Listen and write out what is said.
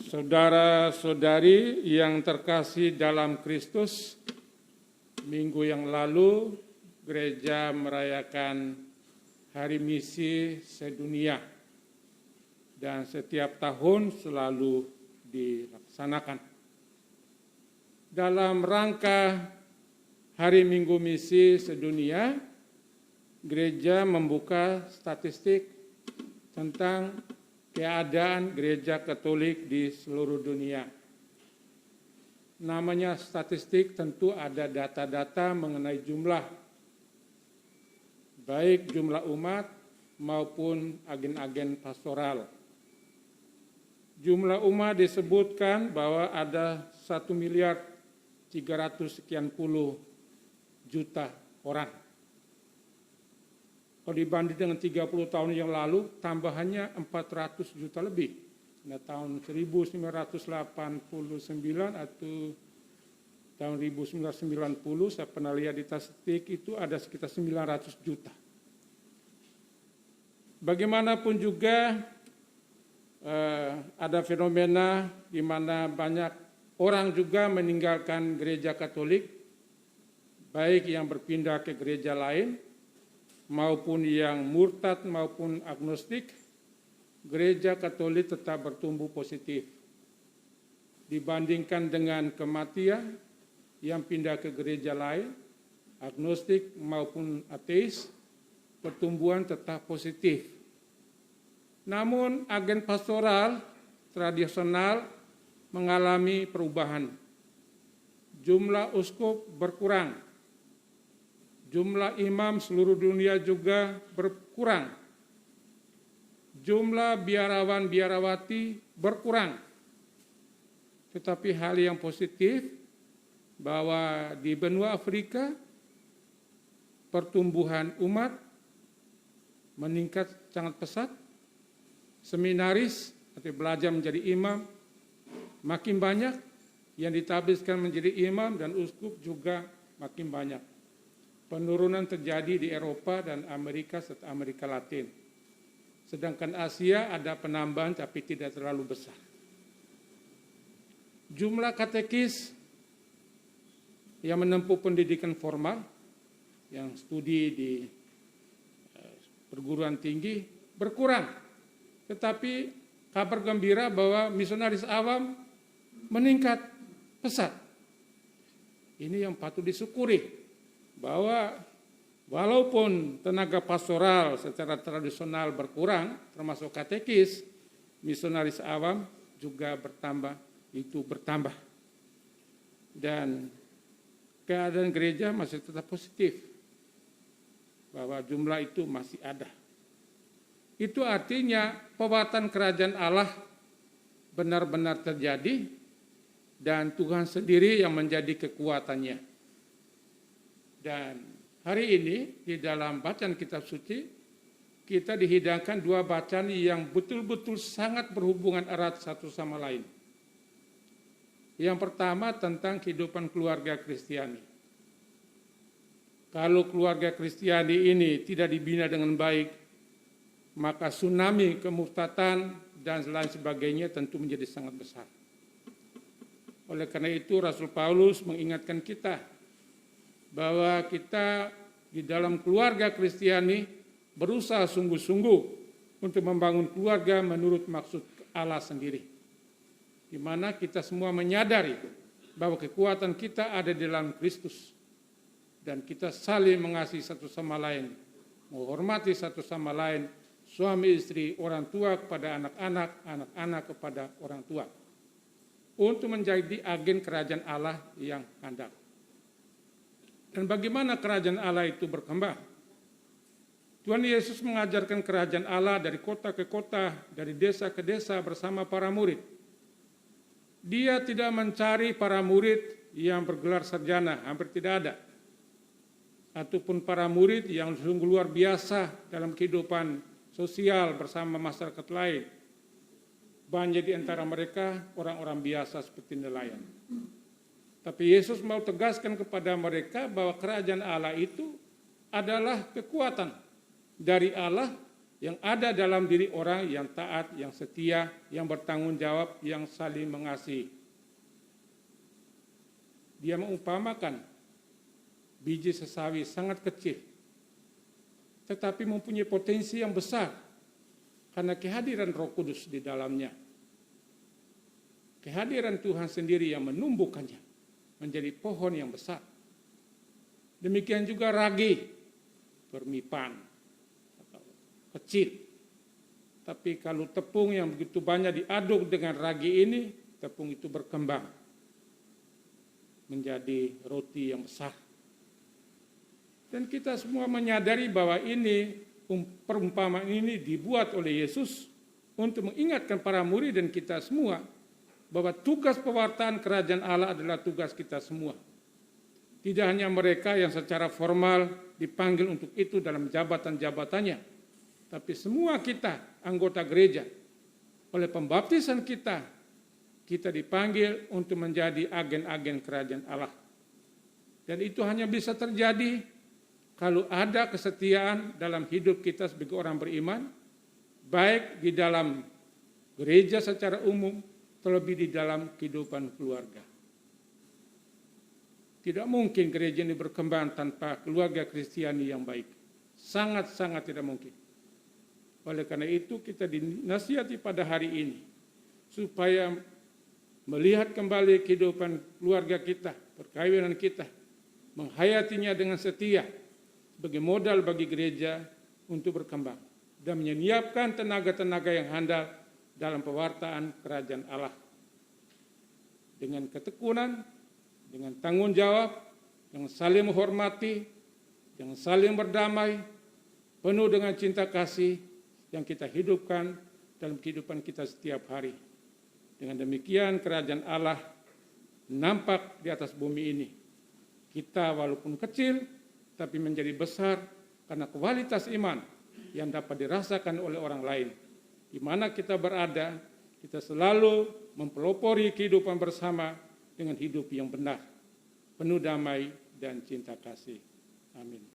Saudara-saudari yang terkasih dalam Kristus, minggu yang lalu gereja merayakan Hari Misi Sedunia dan setiap tahun selalu dilaksanakan. Dalam rangka Hari Minggu Misi Sedunia, gereja membuka statistik tentang keadaan gereja Katolik di seluruh dunia. Namanya statistik, tentu ada data-data mengenai jumlah, baik jumlah umat maupun agen-agen pastoral. Jumlah umat disebutkan bahwa ada 1.300 sekian puluh juta orang. Kalau dibanding dengan 30 tahun yang lalu, tambahannya 400 juta lebih. Nah, tahun 1989 atau tahun 1990, saya pernah lihat di statistik itu ada sekitar 900 juta. Bagaimanapun juga ada fenomena di mana banyak orang juga meninggalkan gereja Katolik, baik yang berpindah ke gereja lain, maupun yang murtad maupun agnostik. Gereja Katolik tetap bertumbuh positif. Dibandingkan dengan kematian yang pindah ke gereja lain, agnostik maupun ateis, pertumbuhan tetap positif. Namun agen pastoral tradisional mengalami perubahan. Jumlah uskup berkurang. Jumlah imam seluruh dunia juga berkurang. Jumlah biarawan-biarawati berkurang. Tetapi hal yang positif bahwa di benua Afrika pertumbuhan umat meningkat sangat pesat. Seminaris atau belajar menjadi imam makin banyak, yang ditabiskan menjadi imam dan uskup juga makin banyak. Penurunan terjadi di Eropa dan Amerika serta Amerika Latin. Sedangkan Asia ada penambahan tapi tidak terlalu besar. Jumlah katekis yang menempuh pendidikan formal, yang studi di perguruan tinggi berkurang. Tetapi kabar gembira bahwa misionaris awam meningkat pesat. Ini yang patut disyukuri. Bahwa walaupun tenaga pastoral secara tradisional berkurang, termasuk katekis, misionaris awam juga bertambah. Dan keadaan gereja masih tetap positif, bahwa jumlah itu masih ada. Itu artinya perbuatan kerajaan Allah benar-benar terjadi dan Tuhan sendiri yang menjadi kekuatannya. Dan hari ini di dalam bacaan kitab suci kita dihidangkan dua bacaan yang betul-betul sangat berhubungan erat satu sama lain. Yang pertama tentang kehidupan keluarga Kristiani. Kalau keluarga Kristiani ini tidak dibina dengan baik, maka tsunami kemurtatan dan lain sebagainya tentu menjadi sangat besar. Oleh karena itu Rasul Paulus mengingatkan kita bahwa kita di dalam keluarga Kristiani berusaha sungguh-sungguh untuk membangun keluarga menurut maksud Allah sendiri. Di mana kita semua menyadari bahwa kekuatan kita ada di dalam Kristus. Dan kita saling mengasihi satu sama lain, menghormati satu sama lain, suami istri, orang tua kepada anak-anak, anak-anak kepada orang tua. Untuk menjadi agen kerajaan Allah yang handal. Dan bagaimana kerajaan Allah itu berkembang? Tuhan Yesus mengajarkan kerajaan Allah dari kota ke kota, dari desa ke desa bersama para murid. Dia tidak mencari para murid yang bergelar sarjana, hampir tidak ada. Ataupun para murid yang sungguh luar biasa dalam kehidupan sosial bersama masyarakat lain. Banyak di antara mereka orang-orang biasa seperti nelayan. Tapi Yesus mau tegaskan kepada mereka bahwa kerajaan Allah itu adalah kekuatan dari Allah yang ada dalam diri orang yang taat, yang setia, yang bertanggung jawab, yang saling mengasihi. Dia mengumpamakan biji sesawi sangat kecil, tetapi mempunyai potensi yang besar karena kehadiran Roh Kudus di dalamnya. Kehadiran Tuhan sendiri yang menumbuhkannya menjadi pohon yang besar. Demikian juga ragi, permipan, kecil. Tapi kalau tepung yang begitu banyak diaduk dengan ragi ini, tepung itu berkembang menjadi roti yang besar. Dan kita semua menyadari bahwa ini perumpamaan ini dibuat oleh Yesus untuk mengingatkan para murid dan kita semua bahwa tugas pewartaan kerajaan Allah adalah tugas kita semua. Tidak hanya mereka yang secara formal dipanggil untuk itu dalam jabatan-jabatannya, tapi semua kita anggota gereja oleh pembaptisan kita dipanggil untuk menjadi agen-agen kerajaan Allah. Dan itu hanya bisa terjadi kalau ada kesetiaan dalam hidup kita sebagai orang beriman, baik di dalam gereja secara umum, terlebih di dalam kehidupan keluarga. Tidak mungkin gereja ini berkembang tanpa keluarga Kristiani yang baik. Sangat-sangat tidak mungkin. Oleh karena itu kita dinasihati pada hari ini supaya melihat kembali kehidupan keluarga kita, perkawinan kita, menghayatinya dengan setia sebagai modal bagi gereja untuk berkembang dan menyiapkan tenaga-tenaga yang handal dalam pewartaan kerajaan Allah. Dengan ketekunan, dengan tanggung jawab, dengan saling menghormati, dengan saling berdamai, penuh dengan cinta kasih yang kita hidupkan dalam kehidupan kita setiap hari. Dengan demikian kerajaan Allah nampak di atas bumi ini. Kita walaupun kecil, tapi menjadi besar karena kualitas iman yang dapat dirasakan oleh orang lain. Di mana kita berada, kita selalu mempelopori kehidupan bersama dengan hidup yang benar, penuh damai dan cinta kasih. Amin.